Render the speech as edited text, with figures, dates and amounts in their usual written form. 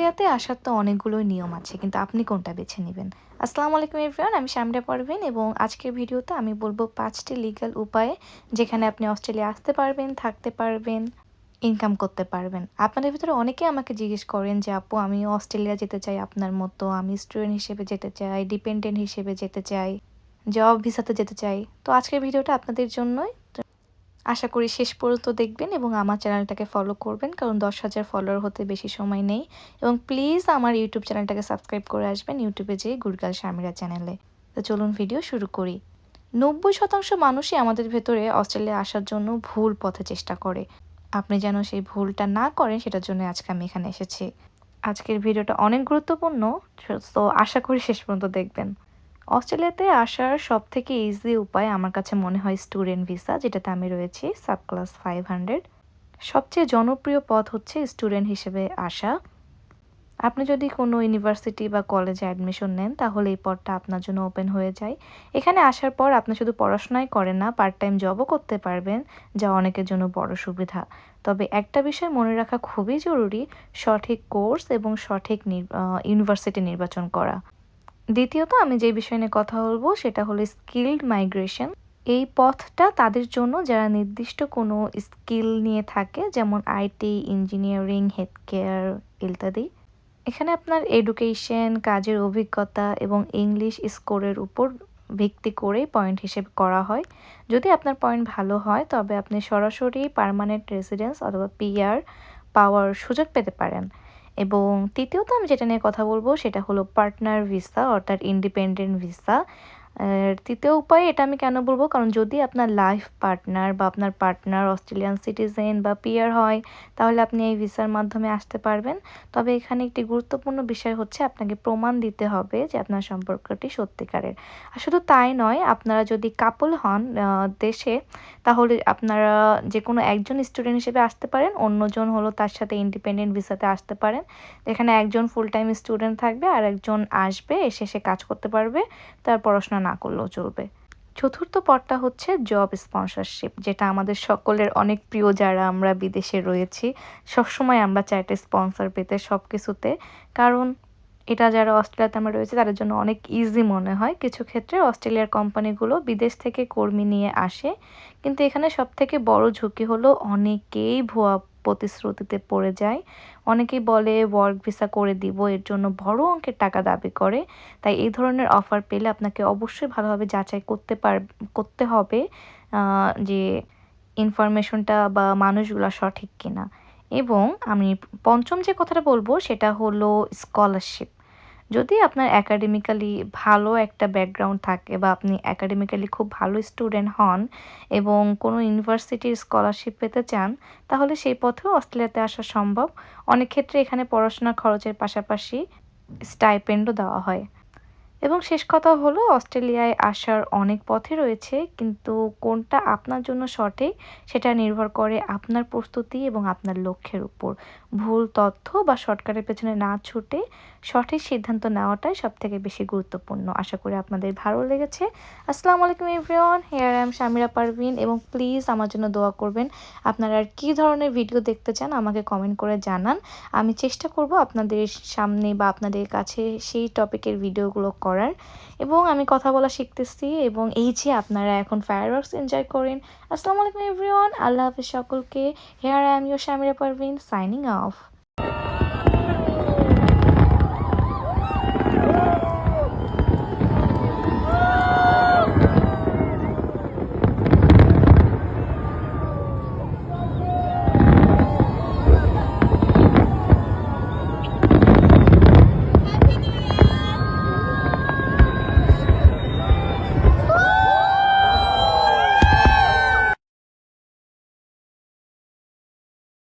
অস্ট্রেলিয়াতে আসার তো অনেকগুলোই নিয়ম আছে, কিন্তু আপনি কোনটা বেছে নেবেন? আসসালামু আলাইকুম এভরিওয়ান, আমি শামিরা পারভীন এবং আজকের ভিডিওতে আমি বলবো 5টি লিগ্যাল উপায়ে যেখানে আপনি অস্ট্রেলিয়া আসতে পারবেন, থাকতে পারবেন, ইনকাম করতে পারবেন। আপনাদের ভিতরে অনেকেই আমাকে জিজ্ঞেস করেন যে আপু আমি অস্ট্রেলিয়া যেতে চাই আপনার মতো, আমি স্টুডেন্ট হিসেবে যেতে চাই, ডিপেন্ডেন্ট হিসেবে যেতে চাই, জব ভিসাতে যেতে চাই। তো আজকের ভিডিওটা আপনাদের জন্যই। আশা করি শেষ পর্যন্ত দেখবেন এবং আমার চ্যানেলটাকে ফলো করবেন, কারণ 10,000 ফলোয়ার হতে বেশি সময় নেই। এবং প্লিজ আমার ইউটিউব চ্যানেলটাকে সাবস্ক্রাইব করে আসবেন, ইউটিউবে যেয়ে গুডগার্ল শামিরা চ্যানেলে। তো চলুন ভিডিও শুরু করি। 90% মানুষই আমাদের ভেতরে অস্ট্রেলিয়া আসার জন্য ভুল পথে চেষ্টা করে। আপনি যেন সেই ভুলটা না করেন সেটার জন্য আজকে আমি এখানে এসেছি। আজকের ভিডিওটা অনেক গুরুত্বপূর্ণ, তো আশা করি শেষ পর্যন্ত দেখবেন। অস্ট্রেলিয়াতে আসার সবথেকে ইজি উপায় আমার কাছে মনে হয় স্টুডেন্ট ভিসা, যেটাতে আমি রয়েছি সাব ক্লাস 500। সবচেয়ে জনপ্রিয় পথ হচ্ছে স্টুডেন্ট হিসেবে আসা। আপনি যদি কোনো ইউনিভার্সিটি বা কলেজে অ্যাডমিশন নেন তাহলে এই পথটা আপনার জন্য ওপেন হয়ে যায়। এখানে আসার পর আপনি শুধু পড়াশোনাই করেন না, পার্ট টাইম জবও করতে পারবেন, যা অনেকের জন্য বড় সুবিধা। তবে একটা বিষয় মনে রাখা খুবই জরুরি, সঠিক কোর্স এবং সঠিক ইউনিভার্সিটি নির্বাচন করা। দ্বিতীয়ত আমি যে বিষয় নিয়ে কথা বলবো সেটা হলো স্কিলড মাইগ্রেশন। এই পথটা তাদের জন্য যারা নির্দিষ্ট কোনো স্কিল নিয়ে থাকে, যেমন আইটি, ইঞ্জিনিয়ারিং, হেলথ কেয়ার ইত্যাদি। এখানে আপনার এডুকেশন, কাজের অভিজ্ঞতা এবং ইংলিশ স্কোরের উপর ভিত্তি করেই পয়েন্ট হিসেবে করা হয়। যদি আপনার পয়েন্ট ভালো হয় তবে আপনি সরাসরি পার্মানেন্ট রেসিডেন্স অথবা পিআর পাওয়ার সুযোগ পেতে পারেন। এবং তৃতীয়ত আমি যেটা নিয়ে কথা বলবো সেটা হলো পার্টনার ভিসা অর্থাৎ ইন্ডিপেন্ডেন্ট ভিসা। তৃতীয় উপায় এটা আমি কেন বলবো, কারণ যদি আপনার লাইফ পার্টনার বা আপনার পার্টনার অস্ট্রেলিয়ান সিটিজেন বা পিআর হয় তাহলে আপনি এই ভিসার মাধ্যমে আসতে পারবেন। তবে এখানে একটি গুরুত্বপূর্ণ বিষয় হচ্ছে আপনাকে প্রমাণ দিতে হবে যে আপনার সম্পর্কটি সত্যিকারের। আর শুধু তাই নয়, আপনারা যদি কাপল হন দেশে, তাহলে আপনারা যে কোনো একজন স্টুডেন্ট হিসেবে আসতে পারেন, অন্যজন হলো তার সাথে ইন্ডিপেন্ডেন্ট ভিসাতে আসতে পারেন। এখানে একজন ফুল টাইম স্টুডেন্ট থাকবে আর একজন আসবে, এসে সে কাজ করতে পারবে, তার পড়াশোনা না করলেও চলবে। চতুর্থ পথটা হচ্ছে জব স্পন্সরশিপ, যেটা আমাদের সকলের অনেক প্রিয় যারা আমরা বিদেশে রয়েছি। সবসময় আমরা চাই একটা স্পন্সর পেতে সব কিছুতে, কারণ এটা যারা অস্ট্রেলিয়াতে আমরা রয়েছে তাদের জন্য অনেক ইজি মনে হয়। কিছু ক্ষেত্রে অস্ট্রেলিয়ার কোম্পানিগুলো বিদেশ থেকে কর্মী নিয়ে আসে, কিন্তু এখানে সবথেকে বড় ঝুঁকি হলো অনেকেই ভুয়া প্রতিশ্রুতিতে পড়ে যায়। অনেকেই বলে ওয়ার্ক ভিসা করে দিব, এর জন্য বড় অঙ্কের টাকা দাবি করে। তাই এই ধরনের অফার পেলে আপনাকে অবশ্যই ভালোভাবে যাচাই করতে হবে যে ইনফরমেশনটা বা মানুষগুলো সঠিক কিনা। এবং আমি পঞ্চম যে কথাটা বলবো সেটা হলো স্কলারশিপ। যদি আপনার একাডেমিক্যালি ভালো একটা ব্যাকগ্রাউন্ড থাকে বা আপনি একাডেমিক্যালি খুব ভালো স্টুডেন্ট হন এবং কোনো ইউনিভার্সিটির স্কলারশিপ পেতে চান, তাহলে সেই পথেও অস্ট্রেলিয়াতে আসা সম্ভব। অনেক ক্ষেত্রে এখানে পড়াশোনার খরচের পাশাপাশি স্টাইপেন্ডও দেওয়া হয়। এবং শেষ কথা হলো অস্ট্রেলিয়ায় আসার অনেক পথই রয়েছে, কিন্তু কোনটা আপনার জন্য সঠিক সেটা নির্ভর করে আপনার প্রস্তুতি এবং আপনার লক্ষ্যের উপর। ভুল তথ্য বা শর্টকাটের পেছনে না ছুটে সঠিক সিদ্ধান্ত নেওয়াটাই সবথেকে বেশি গুরুত্বপূর্ণ। আশা করি আপনাদের ভালো লেগেছে। আসসালামু আলাইকুম everyone, here I am Shamira Parvin এবং প্লিজ আমার জন্য দোয়া করবেন। আপনারা আর কী ধরনের ভিডিও দেখতে চান আমাকে কমেন্ট করে জানান। আমি চেষ্টা করব আপনাদের সামনে বা আপনাদের কাছে সেই টপিকের ভিডিওগুলো করার। এবং আমি কথা বলা শিখতেছি এবং এই যে আপনারা এখন ফায়ারওয়ার্কস এনজয় করেন। আসসালামু আলাইকুম এভরিওয়ান, আল্লাহ হাফেজ সকলকে। Here I am your Shamira Parvin signing of.